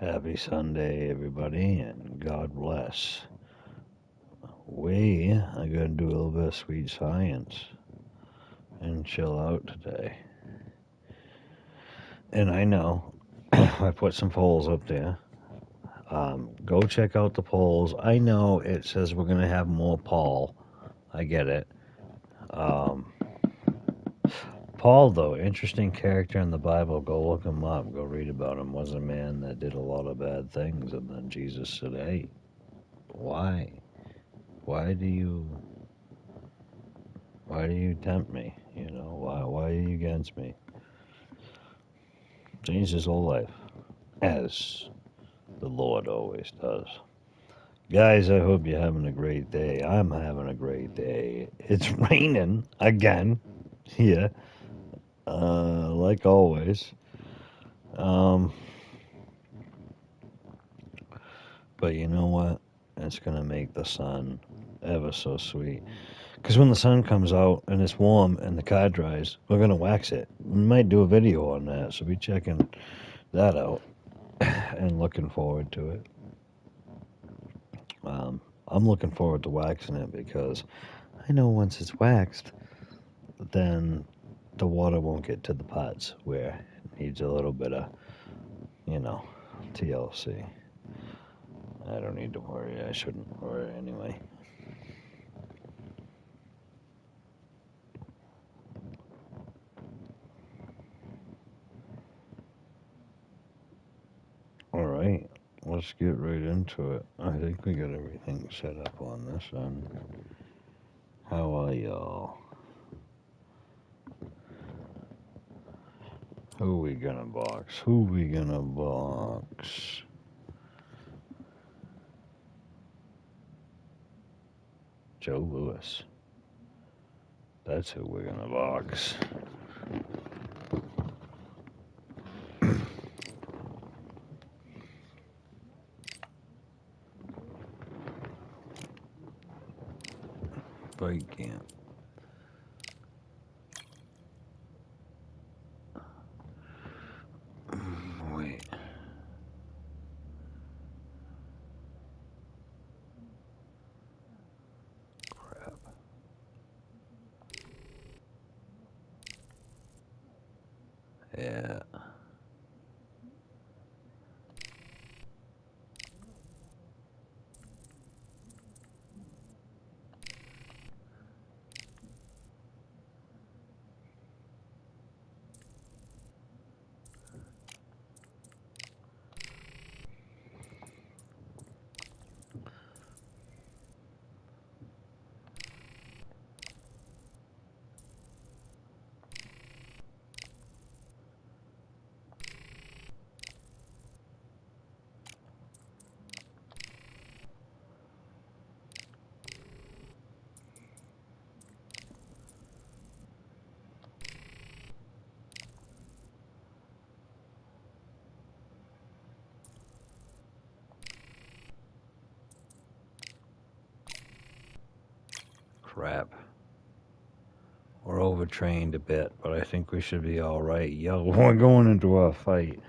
Happy Sunday, everybody, and God bless. We are going to do a little bit of sweet science and chill out today. And I know I put some polls up there. Go check out the polls. I know it says we're going to have more Paul. I get it. Paul, though, interesting character in the Bible. Go look him up. Go read about him. Was a man that did a lot of bad things, and then Jesus said, "Hey, why? Why do you tempt me? You know, why are you against me?" Changed his whole life, as the Lord always does. Guys, I hope you're having a great day. I'm having a great day. It's raining again here, like always. But you know what? It's going to make the sun ever so sweet. Because when the sun comes out and it's warm and the car dries, we're going to wax it. We might do a video on that, so be checking that out and looking forward to it. I'm looking forward to waxing it because I know once it's waxed, then the water won't get to the pots where it needs a little bit of, TLC. I don't need to worry. I shouldn't worry anyway. All right, let's get right into it. I think we got everything set up on this end. How are y'all? Who we gonna box? Joe Louis. That's who we're gonna box. Fight camp. Wait. Crap. Yeah. Crap. We're overtrained a bit, but I think we should be all right. Yo, we're going into a fight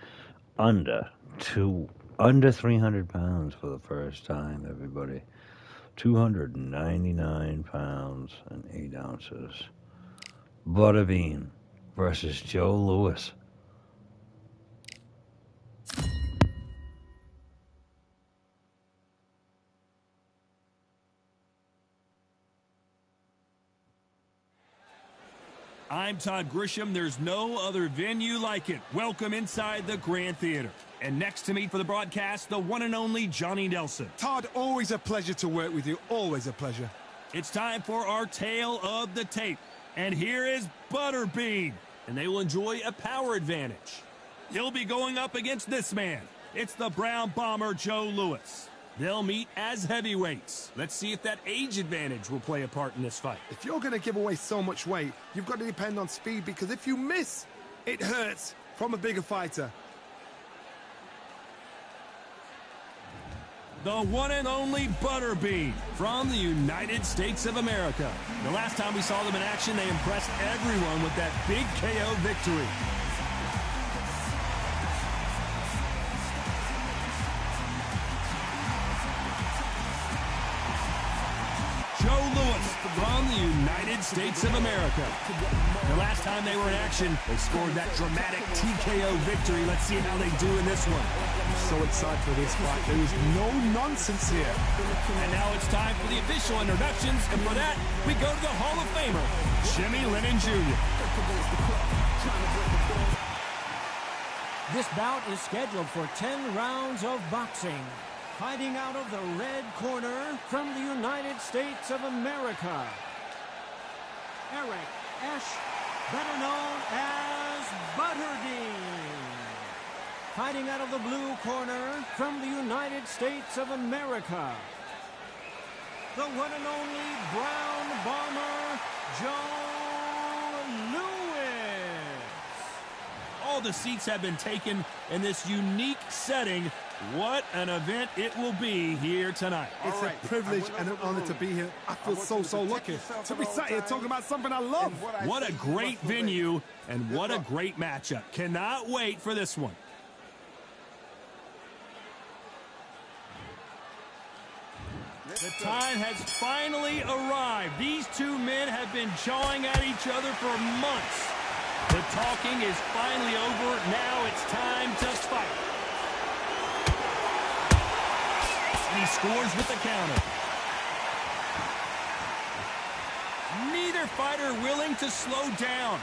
under 300 pounds for the first time, everybody. 299 pounds and 8 ounces. Butterbean versus Joe Louis. I'm Todd Grisham. There's no other venue like it. Welcome inside the Grand Theater. And next to me for the broadcast, the one and only Johnny Nelson. Todd, always a pleasure to work with you. Always a pleasure. It's time for our tale of the tape. And here is Butterbean. And they will enjoy a power advantage. He'll be going up against this man. It's the Brown Bomber, Joe Louis. They'll meet as heavyweights. Let's see if that age advantage will play a part in this fight. If you're going to give away so much weight, you've got to depend on speed, because if you miss, it hurts from a bigger fighter. The one and only Butterbean from the United States of America. The last time we saw them in action, they impressed everyone with that big KO victory. United States of America. The last time they were in action, they scored that dramatic TKO victory. Let's see how they do in this one. So excited for this fight. There is no nonsense here. And now it's time for the official introductions, and for that, we go to the Hall of Famer, Jimmy Lennon Jr. This bout is scheduled for 10 rounds of boxing. Fighting out of the red corner from the United States of America, Eric Esch, better known as BUTTERBEAN. Fighting out of the blue corner from the United States of America, the one and only Brown Bomber, Joe Louis. All the seats have been taken in this unique setting. What an event it will be here tonight. It's a privilege and an honor to be here. I feel so lucky to be sat here talking about something I love. What a great venue and what a great matchup. Cannot wait for this one. The time has finally arrived. These two men have been jawing at each other for months. The talking is finally over. Now it's time to fight. And he scores with the counter. Neither fighter willing to slow down.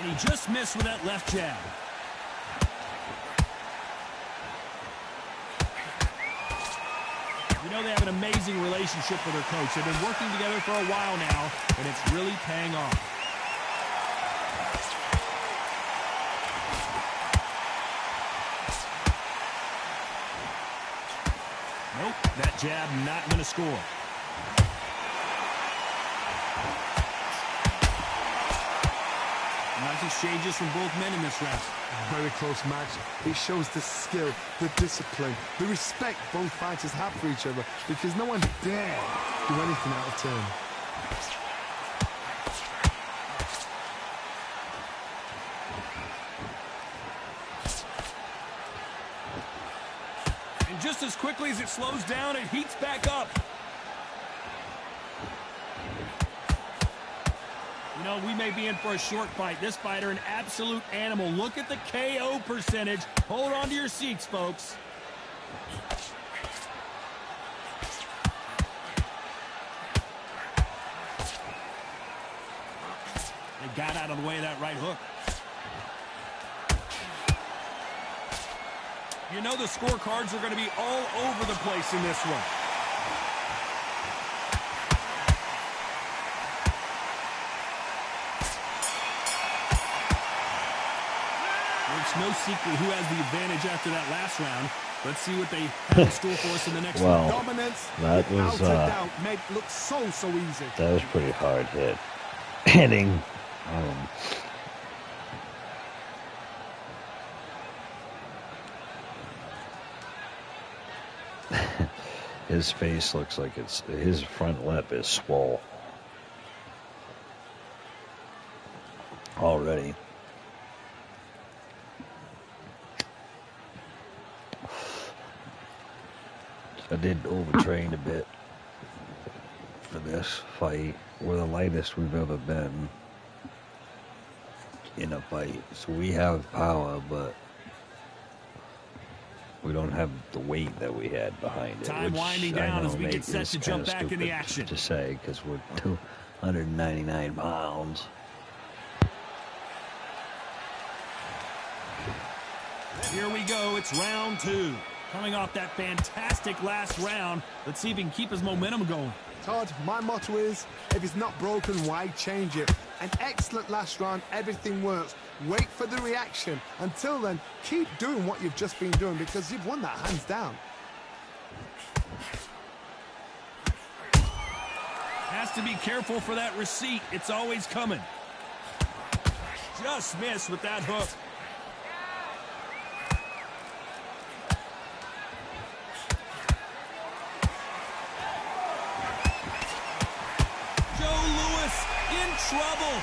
And he just missed with that left jab. You know they have an amazing relationship with their coach. They've been working together for a while now, and it's really paying off. Nope, that jab not going to score. Nice exchanges from both men in this round. Very close match. It shows the skill, the discipline, the respect both fighters have for each other, because no one dare do anything out of turn. And just as quickly as it slows down, it heats back up. You know, we may be in for a short fight. This fighter, an absolute animal. Look at the KO percentage. Hold on to your seats, folks. They got out of the way of that right hook. You know the scorecards are going to be all over the place in this one. It's no secret who has the advantage after that last round. Let's see what they have in store for us in the next round. Dominance, that was made look so easy. That was pretty hard hitting. His face looks like his front lip is swole already. I did overtrain a bit for this fight. We're the lightest we've ever been in a fight. So we have power, but we don't have the weight that we had behind it. Time winding down as we get set to jump back in the action. To say, because we're 299 pounds. Here we go. It's round two. Coming off that fantastic last round, let's see if he can keep his momentum going. Todd, my motto is, if it's not broken, why change it? An excellent last round, everything works. Wait for the reaction. Until then, keep doing what you've just been doing, because you've won that hands down. Has to be careful for that receipt. It's always coming. Just missed with that hook. Trouble.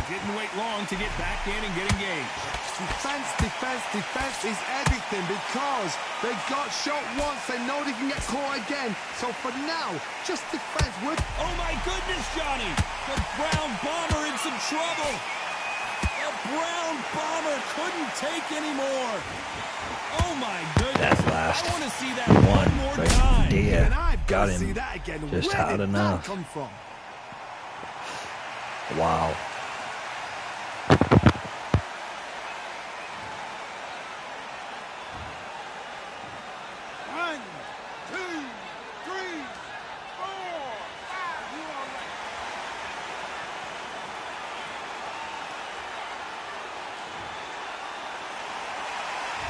Didn't wait long to get back in and get engaged. Defense, defense, defense is everything because they got shot once. They know they can get caught again. So for now, just defense with... Oh my goodness, Johnny! The Brown Bomber in some trouble. The Brown Bomber couldn't take anymore. Oh my goodness. That last I want to see that one more right time. there. And I've got Got to him see that again. just Where hard did enough. that come from? Wow. One, two, three, four, five. You all right?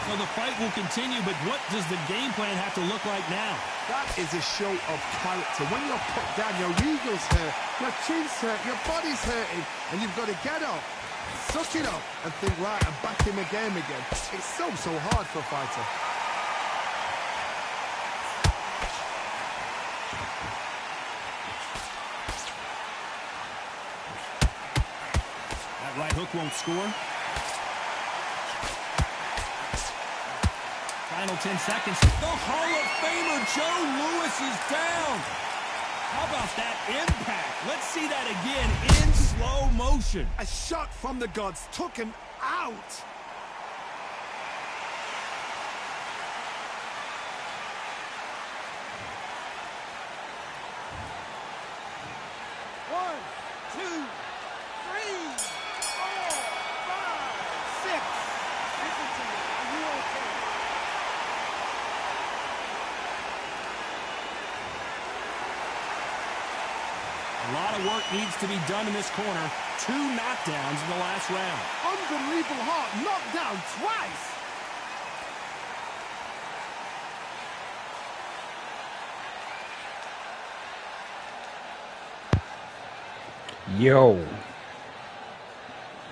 So the fight will continue, but what does the game plan have to look like now? That is a show of character. When you're put down, your ego's hurt, your chin's hurt, your body's hurting, and you've got to get up, suck it up, and think, right, I'm back in the game again. It's so hard for a fighter. That right hook won't score. Final 10 seconds. The Hall of Famer Joe Louis is down. How about that impact? Let's see that again in slow motion. A shot from the gods took him out. One, two, three, four, five, six. Listen to me. Are you okay? A lot of work needs to be done in this corner. 2 knockdowns in the last round. Unbelievable heart, knocked down twice. Yo.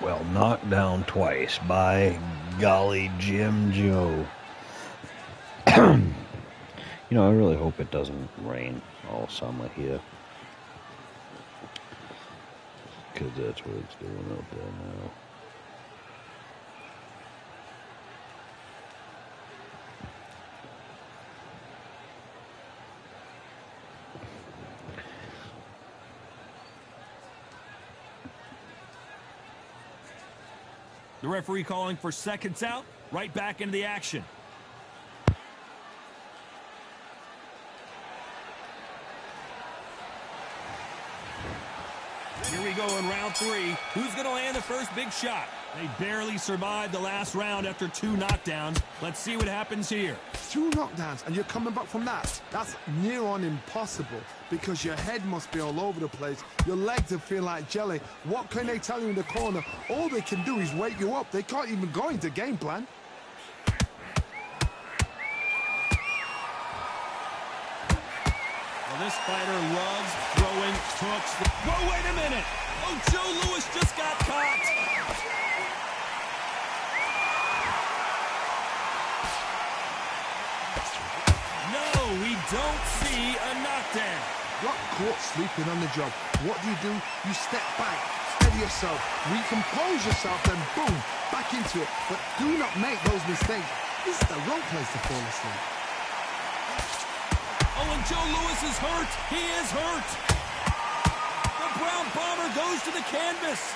Well, knocked down twice. By golly, Jim Joe. You know, I really hope it doesn't rain all summer here. Because that's what it's doing out there now. The referee calling for seconds out. Right back into the action. Here we go in round 3. Who's going to land the first big shot? They barely survived the last round after 2 knockdowns. Let's see what happens here. 2 knockdowns, and you're coming back from that. That's near on impossible because your head must be all over the place. Your legs will feel like jelly. What can they tell you in the corner? All they can do is wake you up. They can't even go into game plan. Well, this fighter loves throwing hooks. Whoa, wait a minute. Oh, Joe Louis just got caught. No, we don't see a knockdown. Got caught sleeping on the job. What do? You step back, steady yourself, recompose yourself, then boom, back into it. But do not make those mistakes. This is the wrong place to fall asleep. Oh, and Joe Louis is hurt. He is hurt. The Brown Bomber goes to the canvas.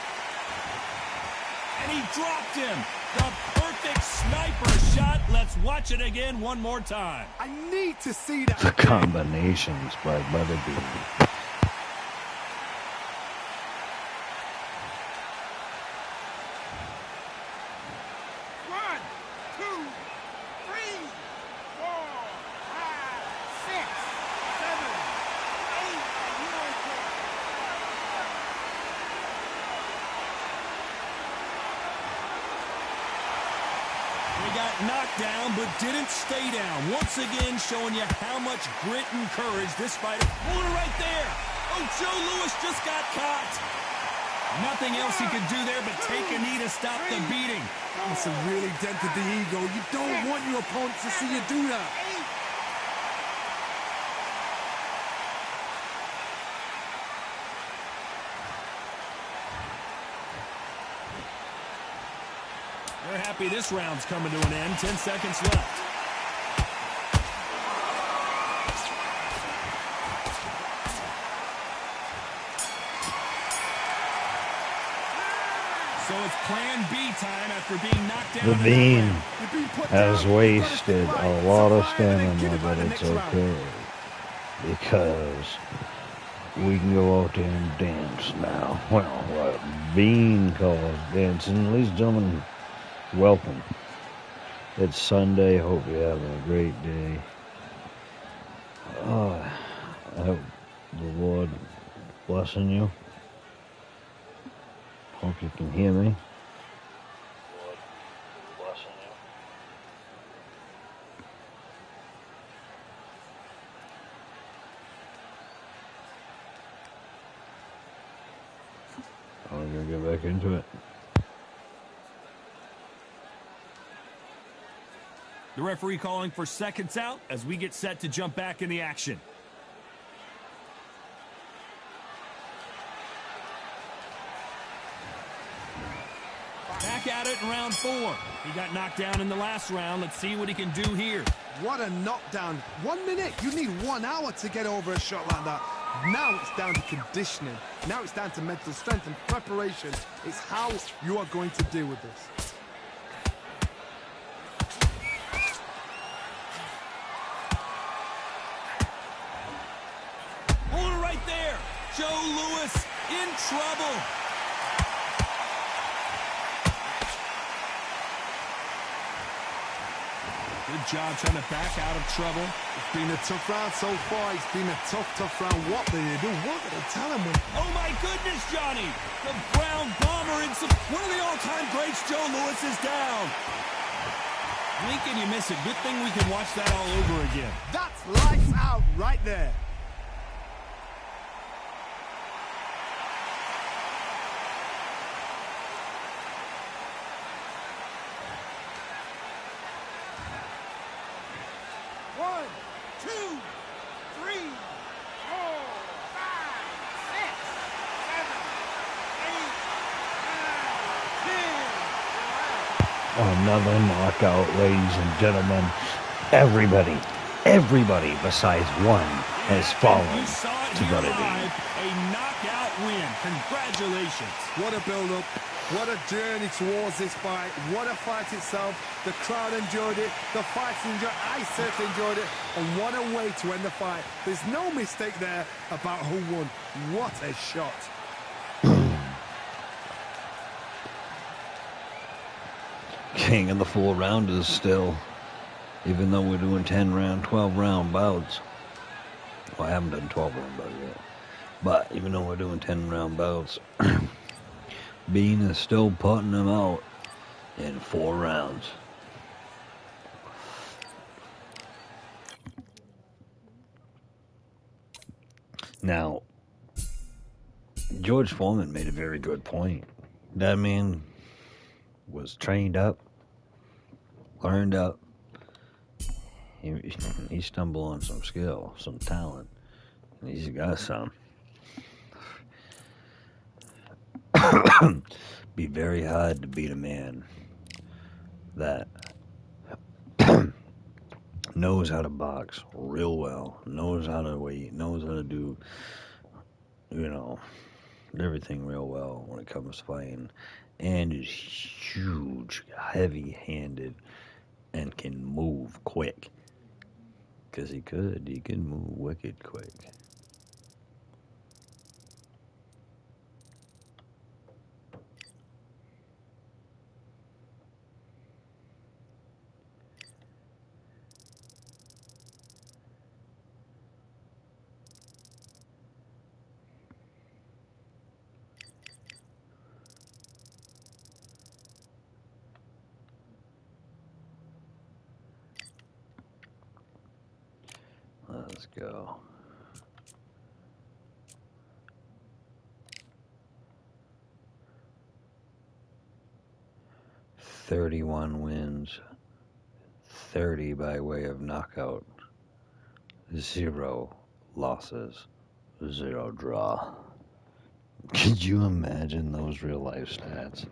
And he dropped him. The perfect sniper shot. Let's watch it again one more time. I need to see that. The combinations by BUTTERBEAN. One, two, three, four, five, six, seven, eight. Are you okay? They got knocked down, but didn't stay down. Once again, showing you how much grit and courage this fighter. Hold it right there. Oh, Joe Louis just got caught. Nothing else he could do there but take a knee to stop the beating. It's really dented the ego. You don't want your opponent to see you do that. They're happy this round's coming to an end. 10 seconds left. So it's plan B time after being knocked down. The Bean has wasted a lot of stamina, but it's okay. Because we can go out there and dance now. Well, what Bean calls dancing. Ladies and gentlemen, welcome. It's Sunday. Hope you're having a great day. I hope the Lord blessing you. Hope you can hear me. Lord blessing you. I'm going to get back into it. The referee calling for seconds out as we get set to jump back in the action. Back at it in round 4. He got knocked down in the last round. Let's see what he can do here. What a knockdown. 1 minute. You need 1 hour to get over a shot like that. Now it's down to conditioning. Now it's down to mental strength and preparation. It's how you are going to deal with this. Hold it right there. Joe Louis in trouble. Good job trying to back out of trouble. It's been a tough round so far. It's been a tough round. What did they do? What did they tell him? Oh, my goodness, Johnny. The Brown Bomber in some... One of the all-time greats, Joe Louis, is down. Blink and you miss it. Good thing we can watch that all over again. That's lights out right there. Another knockout, ladies and gentlemen. Everybody besides one has fallen to Butterbean. A knockout win. Congratulations. What a build-up. What a journey towards this fight. What a fight itself. The crowd enjoyed it. The fighters enjoyed it. I certainly enjoyed it. And what a way to end the fight. There's no mistake there about who won. What a shot. King of the 4-rounders still, even though we're doing 10-round, 12-round bouts. Well, I haven't done 12-round bouts yet, but even though we're doing 10-round bouts, Bean is still putting them out in 4 rounds. Now, George Foreman made a very good point. That man was trained up, learned up. He stumbled on some skill, some talent. And he's got some. Be very hard to beat a man that knows how to box real well, knows how to wait, knows how to do, everything real well when it comes to fighting, and is huge, heavy-handed, and can move quick. Because he can move wicked quick. Let's go. "31 wins, 30 by way of knockout, 0 losses, 0 draw." Could you imagine those real life stats?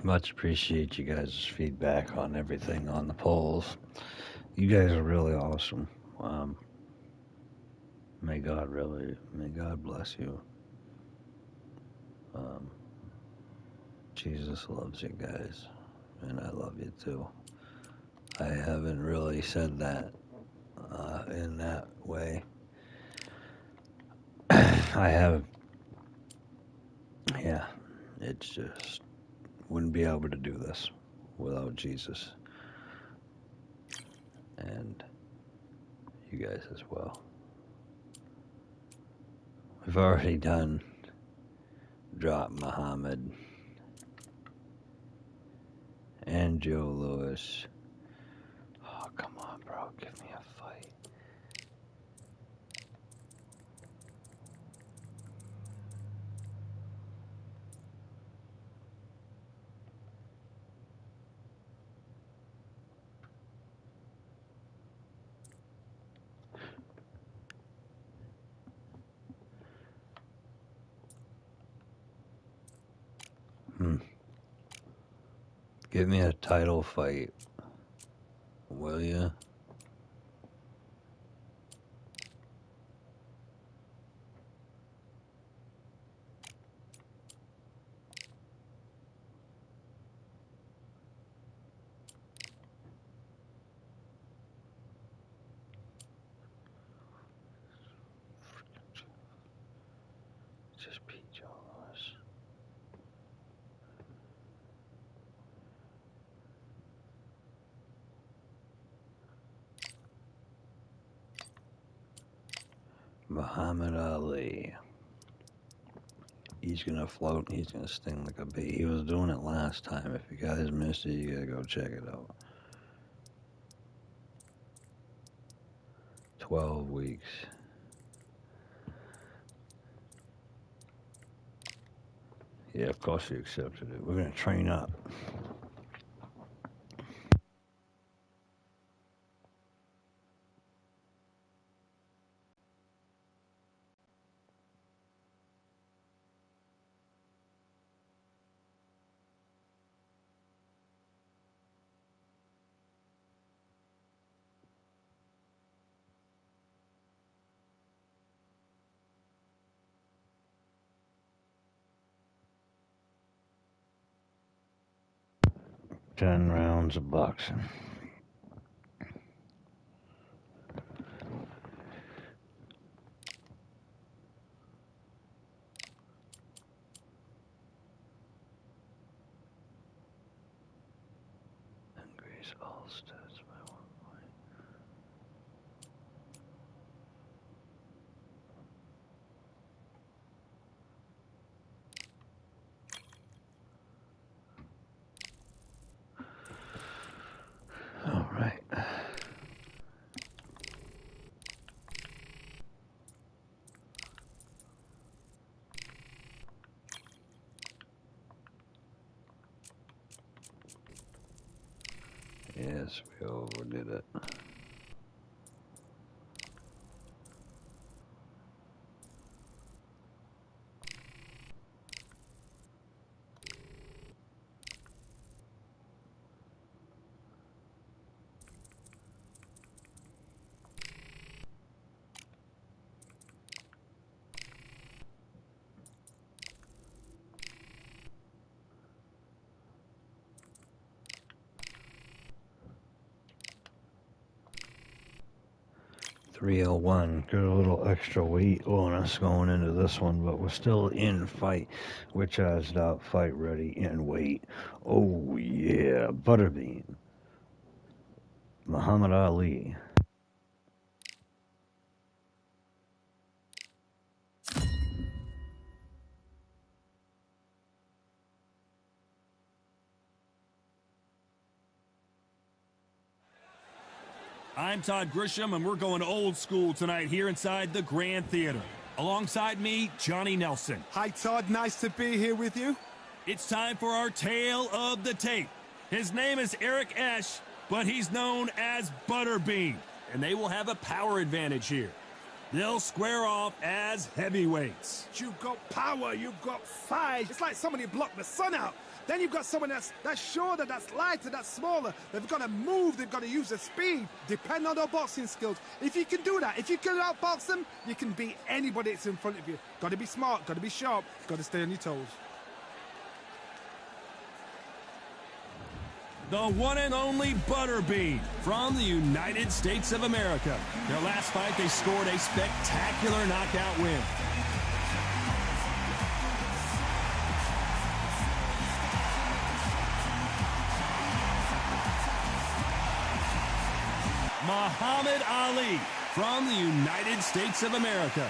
Much appreciate you guys' feedback on everything on the polls. You guys are really awesome. May God bless you. Jesus loves you guys, and I love you too. I haven't really said that in that way. I have, yeah, it's just, wouldn't be able to do this without Jesus. And you guys as well. We've already done Drop Muhammad and Joe Louis. Oh, come on, bro. Give me a fight. Give me a title fight, will ya? Just beat Joe Louis. Muhammad Ali. He's gonna float and he's gonna sting like a bee. He was doing it last time. If you guys missed it, you gotta go check it out. 12 weeks. Yeah, of course he accepted it. We're gonna train up. Ten rounds of boxing. Increase all stats by 1 point. All right. Yes, we overdid it. .301. Got a little extra weight on us going into this one, but we're still in fight. We're charged up, fight ready, and wait. Oh yeah, Butterbean. Muhammad Ali. I'm Todd Grisham, and we're going old school tonight here inside the Grand Theater. Alongside me, Johnny Nelson. Hi, Todd. Nice to be here with you. It's time for our tale of the tape. His name is Eric Esch, but he's known as Butterbean, and they will have a power advantage here. They'll square off as heavyweights. You've got power, you've got fight. It's like somebody blocked the sun out. Then you've got someone that's shorter, that's lighter, that's smaller. They've got to move, they've got to use their speed. Depend on their boxing skills. If you can do that, if you can outbox them, you can beat anybody that's in front of you. Got to be smart, got to be sharp, got to stay on your toes. The one and only BUTTERBEAN from the United States of America. Their last fight, they scored a spectacular knockout win. Muhammad Ali from the United States of America,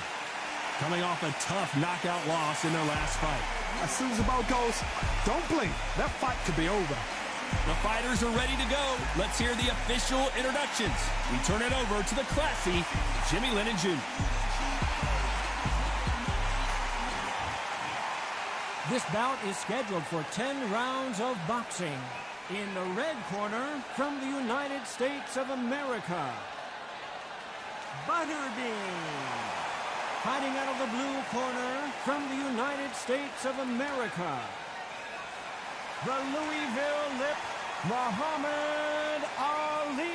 coming off a tough knockout loss in their last fight. As soon as the bell goes, don't blink. That fight could be over. The fighters are ready to go. Let's hear the official introductions. We turn it over to the classy Jimmy Lennon Jr. This bout is scheduled for 10 rounds of boxing. In the red corner, from the United States of America, BUTTERBEAN. Fighting out of the blue corner, from the United States of America, the Louisville Lip, Muhammad Ali.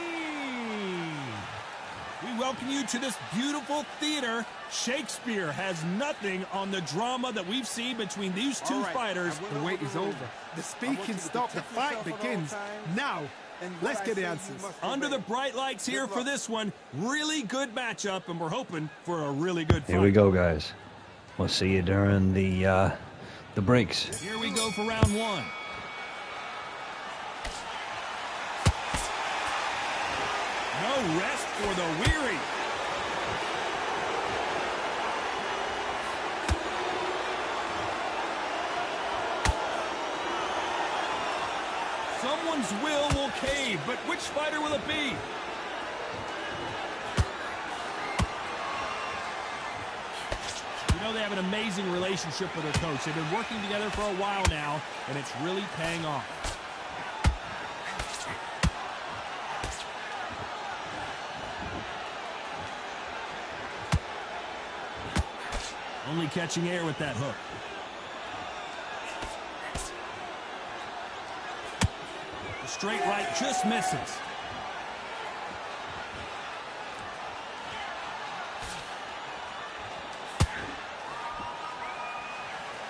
We welcome you to this beautiful theater. Shakespeare has nothing on the drama that we've seen between these two fighters. The wait is over. The speaking stopped. The fight begins. Now, let's get the answers. Under the bright lights here for this one. Really good matchup, and we're hoping for a really good fight. Here we go, guys. We'll see you during the breaks. Here we go for round one. No rest for the weary. Someone's will cave, but which fighter will it be? You know, they have an amazing relationship with their coach. They've been working together for a while now, and it's really paying off. Only catching air with that hook. The straight right just misses.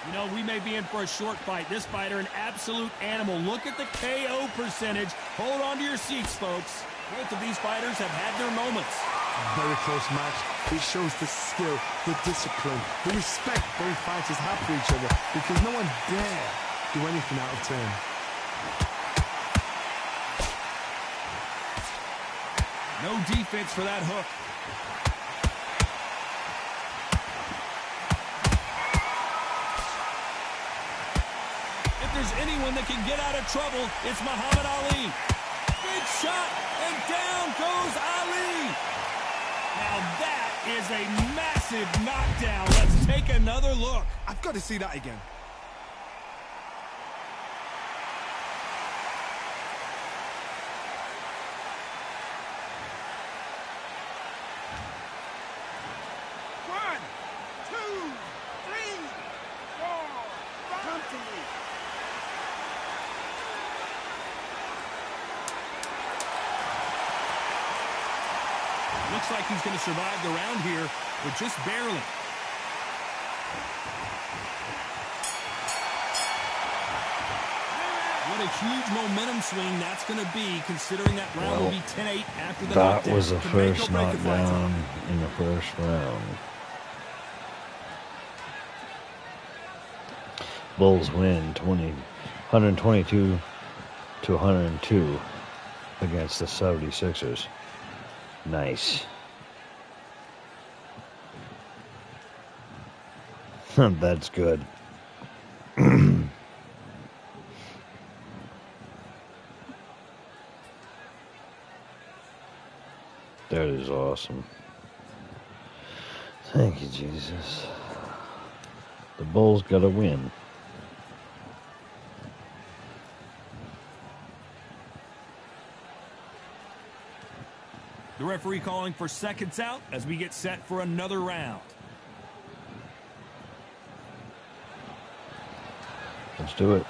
You know, we may be in for a short fight. This fighter, an absolute animal. Look at the KO percentage. Hold on to your seats, folks. Both of these fighters have had their moments. Very close match. It shows the skill, the discipline, the respect both fighters have for each other, because no one dare do anything out of turn. No defense for that hook. If there's anyone that can get out of trouble, it's Muhammad Ali. Big shot, and down goes Ali. Now that is a massive knockdown. Let's take another look. I've got to see that again. One, two, three, four, come to me. Looks like he's going to survive the round here, but just barely. What a huge momentum swing that's going to be, considering that round will be 10-8 after the knockdown. That was the first knockdown in the first round. Bulls win 122 to 102 against the 76ers. Nice. That's good. That is awesome. Thank you, Jesus. The Bulls got to win. The referee calling for seconds out as we get set for another round. Let's do it.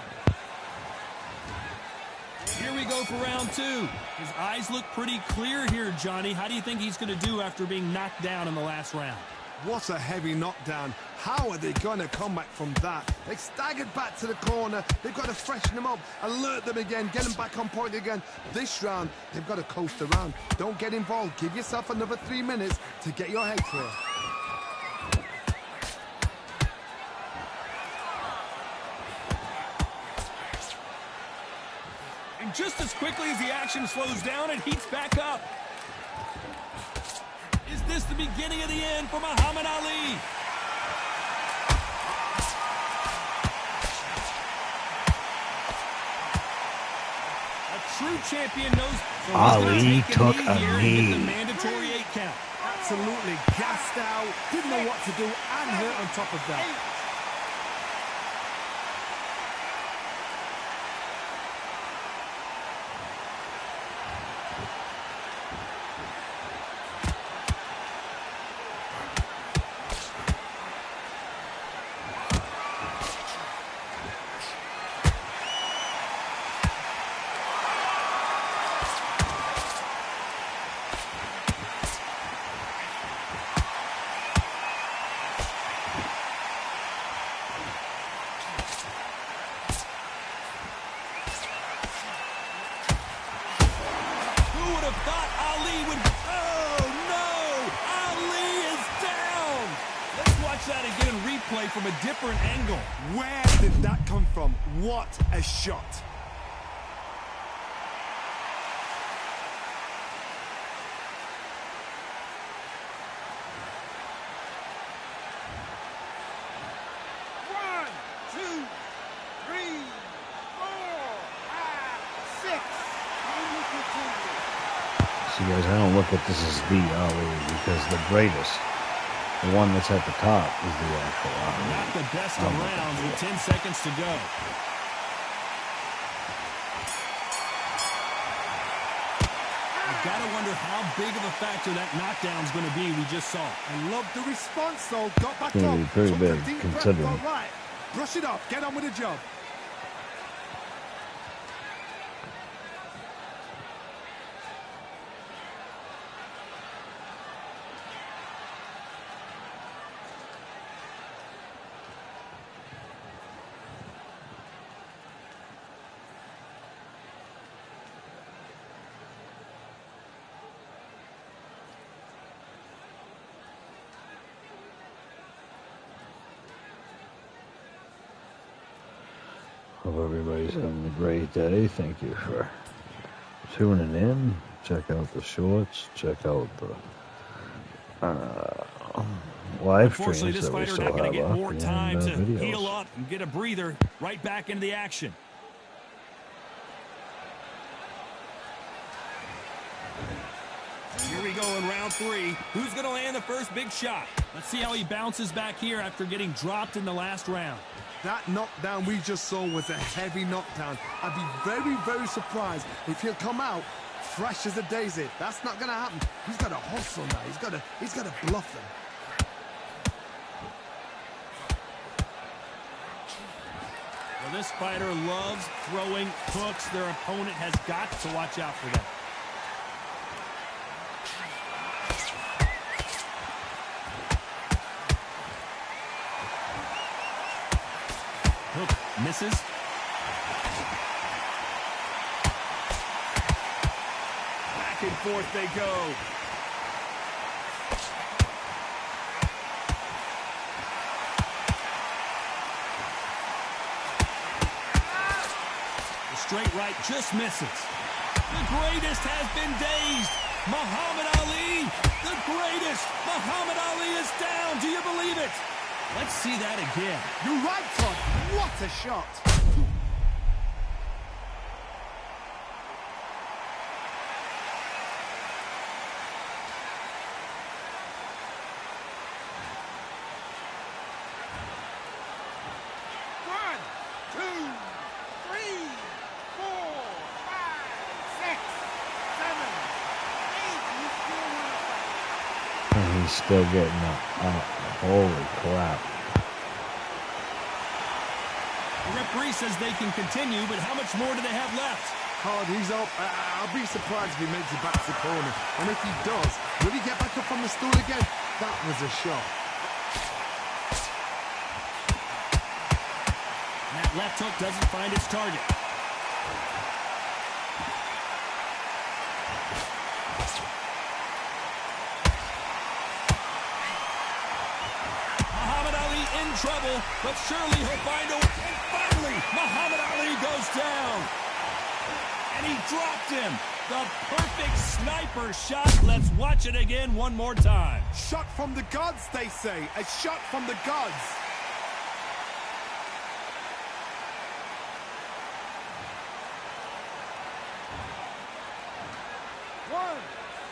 Here we go for round two. His eyes look pretty clear here, Johnny. How do you think he's going to do after being knocked down in the last round? What a heavy knockdown. How are they going to come back from that? They staggered back to the corner. They've got to freshen them up, alert them again, get them back on point again. This round, they've got to coast around. Don't get involved. Give yourself another 3 minutes to get your head clear. And just as quickly as the action slows down, it heats back up. Is this the beginning of the end for Muhammad Ali? A true champion knows Ali took a a knee here and knee. get the mandatory 8 count. Absolutely gassed out, didn't know what to do, and hurt on top of that. That again in replay from a different angle. Where did that come from? What a shot. One, two, three, four, five, six. See, guys, I don't look at this as the Ali because the greatest, the one that's at the top, is the actual Ali. Not the best of rounds with 10 seconds to go. I've got to wonder how big of a factor that knockdown's going to be we just saw. I love the response, though. Got back It's gonna up. be pretty took a big, deep breath, considering. all right. Brush it off. Get on with the job. Hope everybody's having a great day. Thank you for tuning in. Check out the shorts. Check out the live Unfortunately, streams this that we fighter still not going have to get up more and time to videos. heal up and get a breather. Right back into the action. Here we go in round three. Who's going to land the first big shot? Let's see how he bounces back here after getting dropped in the last round. That knockdown we just saw was a heavy knockdown. I'd be very, very surprised if he'll come out fresh as a daisy. That's not going to happen. He's got to hustle now. He's got to bluff them. Well, this fighter loves throwing hooks. Their opponent has got to watch out for that. Hook misses. Back and forth they go. The straight right just misses. The greatest has been dazed. Muhammad Ali, the greatest. Muhammad Ali is down. Do you believe it? Let's see that again. You're right, Todd. What a shot. One, two, three, four, five, six, seven, eight. You still he's still getting up. Holy crap. The referee says they can continue, but how much more do they have left? Hard, he's up. I'll be surprised if he makes it back to the corner. And if he does, will he get back up on the stool again? That was a shot. And that left hook doesn't find its target. Muhammad Ali in trouble, but surely he'll find a way. And finally, Muhammad Ali goes down. And he dropped him. The perfect sniper shot. Let's watch it again one more time. Shot from the gods, they say. A shot from the gods. One,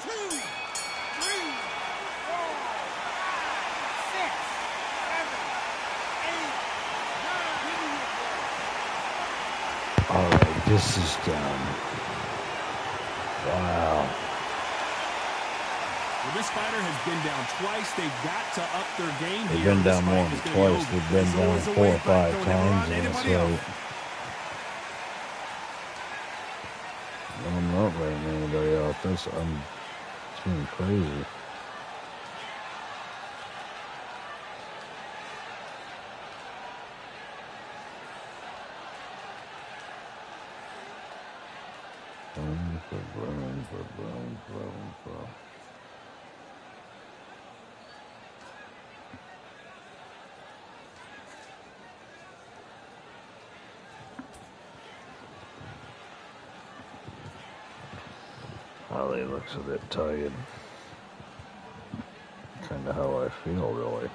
two, three, 4, 5, 6, 7, 8, 9. Alright, this is done. Wow. Well, this fighter has been down twice. They've got to up their game They've here. been down more than twice. They've been down 4 or 5 times. And it's like, I'm not letting anybody off this. It's been crazy. Ali looks a bit tired. Kind of how I feel, really.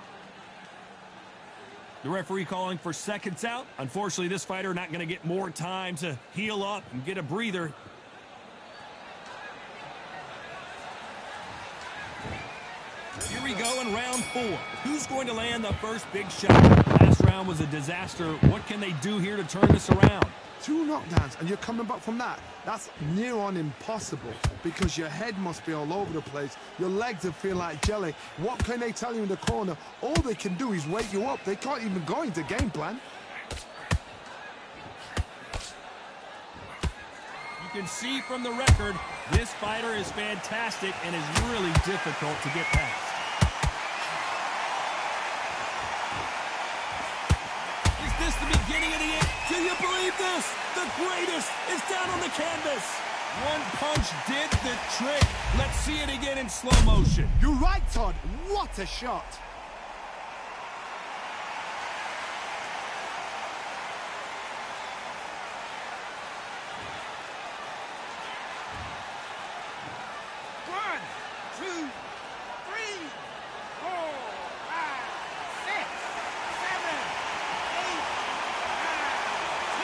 The referee calling for seconds out. Unfortunately, this fighter not going to get more time to heal up and get a breather. Here we go in round 4. Who's going to land the first big shot? Last round was a disaster. What can they do here to turn this around? 2 knockdowns and you're coming back from that. That's near on impossible because your head must be all over the place. Your legs will feel like jelly. What can they tell you in the corner? All they can do is wake you up. They can't even go into game plan. You can see from the record, this fighter is fantastic and is really difficult to get past. Is this the beginning of the end? Do you believe this? The greatest is down on the canvas. One punch did the trick. Let's see it again in slow motion. You're right, Todd. What a shot. One, two, three, 4, 5, 6, 7, 8, 9,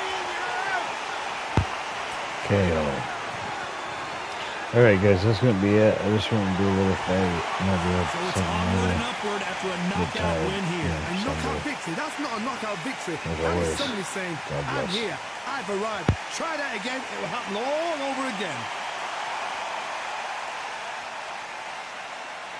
10. You're out. KO. Alright, guys, that's going to be it. I just want to do a little fight. Maybe So it's onward and upward after a knockout win here. A knockout victory. That's not a knockout victory. As That is always, somebody saying, God I'm bless. here. I've arrived. Try that again. It will happen all over again.